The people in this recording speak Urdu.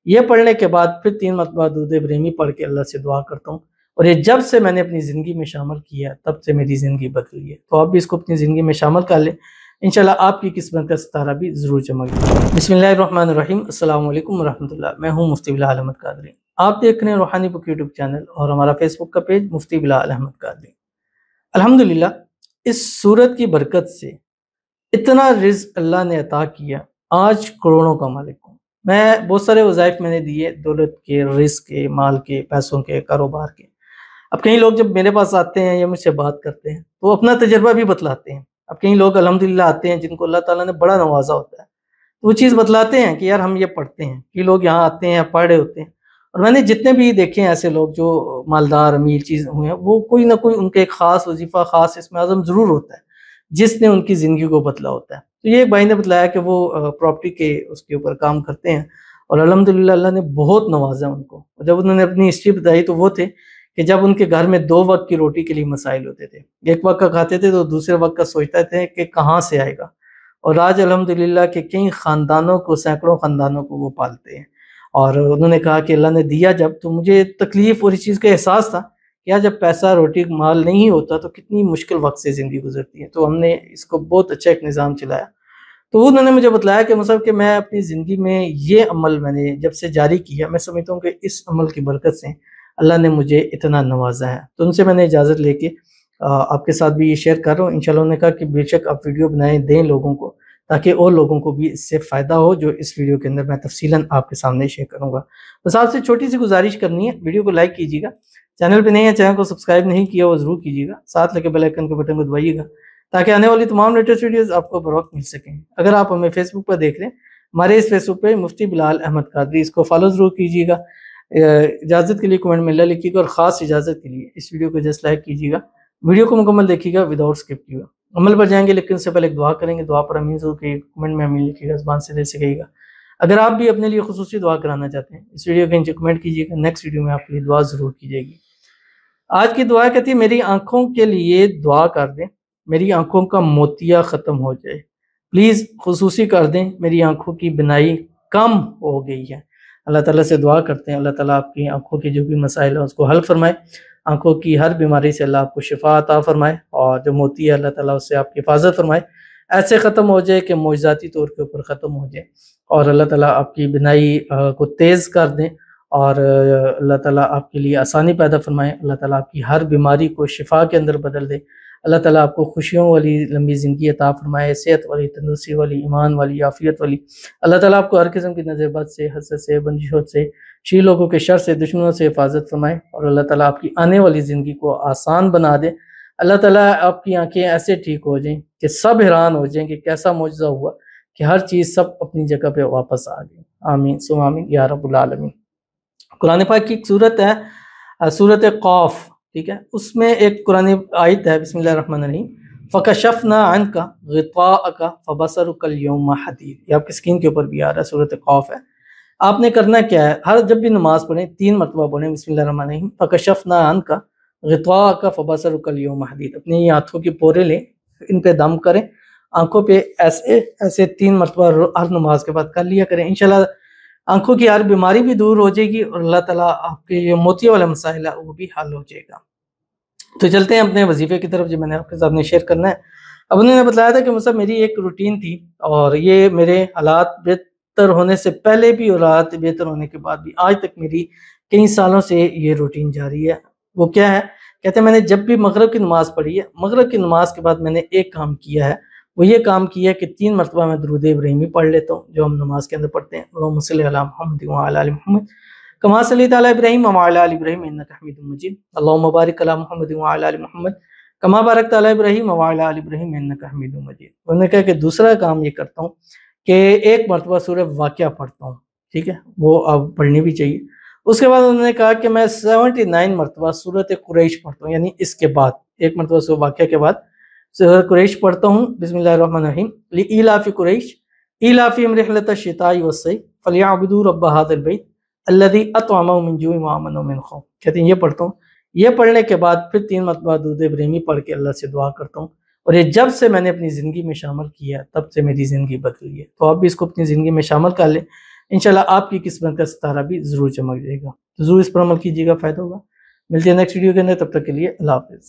یہ پڑھنے کے بعد پھر 3 مرتبہ درود ابراہیمی پڑھ کے اللہ سے دعا کرتا ہوں، اور یہ جب سے میں نے اپنی زندگی میں شامل کیا تب سے میری زندگی بدلی ہے۔ تو آپ بھی اس کو اپنی زندگی میں شامل کر لیں، انشاءاللہ آپ کی قسمت کا ستارہ بھی ضرور چمک جائے۔ بسم اللہ الرحمن الرحیم، السلام علیکم ورحمۃ اللہ۔ میں ہوں مفتی بلال احمد قادری، آپ دیکھ رہے ہیں روحانی بک یوٹیوب چینل اور ہمارا فیس بک کا پیج مفتی بلال احمد قادری۔ الحمدللہ اس سورت کی برکت سے اتنا رزق اللہ نے عطا کیا، آج کروڑوں کا مالک ہوں میں۔ بہت سارے وظائف میں نے دیے، دولت کے، رزق کے، مال کے، پیسوں کے، کاروبار کے۔ اب کئی لوگ جب میرے پاس آتے ہیں یا مجھ سے بات کرتے ہیں تو اپنا تجربہ بھی بتلاتے ہیں۔ اب کئی لوگ الحمدللہ آتے ہیں جن کو اللہ تعالیٰ نے بڑا نوازا ہوتا ہے، تو وہ چیز بتلاتے ہیں کہ یار ہم یہ پڑھتے ہیں۔ کئی لوگ یہاں آتے ہیں، پڑھ رہے ہوتے ہیں، اور میں نے جتنے بھی دیکھے ہیں ایسے لوگ جو مالدار امیر چیز ہوئے ہیں، وہ کوئی نہ کوئی ان کے ایک خاص وظیفہ، خاص اسم اعظم ضرور ہوتا ہے جس نے ان کی زندگی کو بدلا ہوتا ہے۔ تو یہ ایک بھائی نے بتلایا کہ وہ پراپرٹی کے اس کے اوپر کام کرتے ہیں، اور الحمدللہ اللہ نے بہت نوازا ان کو۔ جب انہوں نے اپنی ہسٹری بتائی تو وہ تھے کہ جب ان کے گھر میں 2 وقت کی روٹی کے لیے مسائل ہوتے تھے، ایک وقت کا کھاتے تھے تو دوسرے وقت کا سوچتے تھے کہ کہاں سے آئے گا، اور آج الحمدللہ کہ کئی خاندانوں کو، سینکڑوں خاندانوں کو وہ پالتے ہیں۔ اور انہوں نے کہا کہ اللہ نے دیا جب، تو مجھے تکلیف اور اس چیز کا احساس تھا کہ جب پیسہ، روٹی، مال نہیں ہوتا تو کتنی مشکل وقت سے زندگی گزرتی ہے۔ تو ہم نے اس کو بہت اچھا ایک نظام چلایا۔ تو انہوں نے مجھے بتلایا کہ مصعب کہ میں اپنی زندگی میں یہ عمل میں نے جب سے جاری کیا، میں سمجھتا ہوں کہ اس عمل کی برکت سے اللہ نے مجھے اتنا نوازا ہے۔ تو ان سے میں نے اجازت لے کے آپ کے ساتھ بھی یہ شیئر کر رہا ہوں۔ انشاءاللہ انہوں نے کہا کہ بے شک آپ ویڈیو بنائیں، دیں لوگوں کو، تاکہ اور لوگوں کو بھی اس سے فائدہ ہو، جو اس ویڈیو کے اندر میں تفصیلاً آپ کے سامنے شیئر کروں گا۔ بس آپ سے چھوٹی سی گزارش کرنی ہے، ویڈیو کو لائک کیجیے گا، چینل پہ نہیں ہے چینل کو سبسکرائب نہیں کیا وہ ضرور کیجیے گا، ساتھ لگے بیل آئیکن کے بٹن کو دبائیے گا تاکہ آنے والی تمام لیٹسٹ ویڈیوز آپ کو بروقت مل سکیں۔ اگر آپ ہمیں فیس بک پر دیکھ رہے ہیں، ہمارے اس فیس بک پہ مفتی بلال احمد قادری، اس کو فالو ضرور کیجیے گا۔ اجازت کے لیے کمنٹ میں اللہ لکھیے گا، اور خاص اجازت کے لیے اس ویڈیو کو جسٹ لائک کیجیے گا، ویڈیو کو مکمل دیکھیے گا وداؤٹ اسکپ کیے گا۔ عمل پر جائیں گے لیکن اس سے پہلے ایک دعا کریں گے، دعا پر امین ضرور کہ کمنٹ میں امین لکھیے گا، زبان سے دل سے کہیے گا۔ اگر آپ بھی اپنے لیے خصوصی دعا کرانا چاہتے ہیں، اس ویڈیو کے نیچے کمنٹ کیجیے گا، نیکسٹ ویڈیو میں آپ کے لیے دعا ضرور کی جائے گی۔ آج کی دعا کہتی ہے میری آنکھوں کے لیے دعا کر دیں، میری آنکھوں کا موتیا ختم ہو جائے، پلیز خصوصی کر دیں، میری آنکھوں کی بینائی کم ہو گئی ہے۔ اللہ تعالیٰ سے دعا کرتے ہیں اللہ تعالیٰ آپ کی آنکھوں کے جو بھی مسائل ہیں اس کو حل فرمائے، آنکھوں کی ہر بیماری سے اللہ آپ کو شفا عطا فرمائے، اور جو موتی ہے اللہ تعالیٰ اس سے آپ کی حفاظت فرمائے، ایسے ختم ہو جائے کہ معجزاتی طور کے اوپر ختم ہو جائے، اور اللہ تعالیٰ آپ کی بینائی کو تیز کر دیں، اور اللہ تعالیٰ آپ کے لیے آسانی پیدا فرمائے، اللہ تعالیٰ آپ کی ہر بیماری کو شفا کے اندر بدل دے، اللہ تعالیٰ آپ کو خوشیوں والی لمبی زندگی عطا فرمائے، صحت والی، تندرستی والی، ایمان والی، عافیت والی۔ اللہ تعالیٰ آپ کو ہر قسم کی نظر بد سے، حسد سے، بندشوں سے، شی لوگوں کے شر سے، دشمنوں سے حفاظت فرمائے، اور اللہ تعالیٰ آپ کی آنے والی زندگی کو آسان بنا دے۔ اللہ تعالیٰ آپ کی آنکھیں ایسے ٹھیک ہو جائیں کہ سب حیران ہو جائیں کہ کیسا معجزہ ہوا کہ ہر چیز سب اپنی جگہ پہ واپس آ گئی۔ آمین ثم آمین یا رب العالمین۔ قرآن پاک کی ایک صورت ہے، سورت قاف، ٹھیک ہے، اس میں ایک قرآن آیت ہے، بسم اللہ الرحمن الرحیم، فَكَشَفْنَا عَنْكَ غِطَاءَكَ فَبَصَرُكَ الْيَوْمَ حَدِيدٌ۔ یہ آپ کی اسکرین کے اوپر بھی آ رہا ہے، سورت قاف ہے۔ آپ نے کرنا کیا ہے، جب بھی نماز پڑھیں 3 مرتبہ پڑھیں بسم اللہ الرحمن الرحیم، فَكَشَفْنَا عَنْكَ غِطَاءَكَ فَبَصَرُكَ الْيَوْمَ حَدِيدٌ۔ اپنی آنکھوں کی پورے لیں، ان پہ دم کریں، آنکھوں پہ ایسے 3 مرتبہ ہر نماز کے بعد کر لیا کریں، انشاءاللہ آنکھوں کی ہر بیماری بھی دور ہو جائے گی، اور اللہ تعالیٰ آپ کے یہ موتیا والا مسائل ہے وہ بھی حل ہو جائے گا۔ تو چلتے ہیں اپنے وظیفے کی طرف جو میں نے آپ کے سامنے شیئر کرنا ہے۔ اب انہوں نے بتلایا تھا کہ مصعب میری ایک روٹین تھی، اور یہ میرے حالات بہتر ہونے سے پہلے بھی اور حالات بہتر ہونے کے بعد بھی آج تک میری کئی سالوں سے یہ روٹین جاری ہے۔ وہ کیا ہے، کہتے ہیں میں نے جب بھی مغرب کی نماز پڑھی ہے، مغرب کی نماز کے بعد میں نے ایک کام کیا ہے، وہ یہ کام کیا کہ 3 مرتبہ میں درود ابراہیمی پڑھ لیتا ہوں جو ہم نماز کے اندر پڑھتے ہیں، اللہم صلی علی محمد وعلی آل محمد کما صلیت علی ابراہیم وعلی آل ابراہیم انک حمید مجید، اللہم بارک علی محمد وعلی آل محمد کما بارکت علی ابراہیم وعلی آل ابراہیم انک حمید مجید۔ انہوں نے کہا کہ دوسرا کام یہ کرتا ہوں کہ 1 مرتبہ سورہ واقعہ پڑھتا ہوں، ٹھیک ہے، وہ اب پڑھنی بھی چاہیے۔ اس کے بعد انہوں نے کہا کہ میں 79 مرتبہ سورۃ قریش پڑھتا ہوں، یعنی اس کے بعد 1 مرتبہ سورہ واقعہ کے بعد سورۃ قریش پڑھتا ہوں، بسم اللہ الرحمن الرحیم، لإیلاف قریش ایلافہم رحلۃ الشتاء والصیف فلیعبدوا رب ھذا البیت الذی اطعمهم من جوع وآمنهم من خوف۔ کہتے ہیں یہ پڑھتا ہوں، یہ پڑھنے کے بعد پھر 3 مرتبہ درود ابراہیمی پڑھ کے اللہ سے دعا کرتا ہوں، اور یہ جب سے میں نے اپنی زندگی میں شامل کیا تب سے میری زندگی بدلی ہے۔ تو آپ بھی اس کو اپنی زندگی میں شامل کر لیں، انشاءاللہ آپ کی قسمت کا ستارہ بھی ضرور چمک جائے گا. تو ضرور اس پر عمل کیجیے گا، فائدہ ہوگا. ملتے ہیں نیکسٹ ویڈیو کے اندر، تب تک کے لیے اللہ حافظ.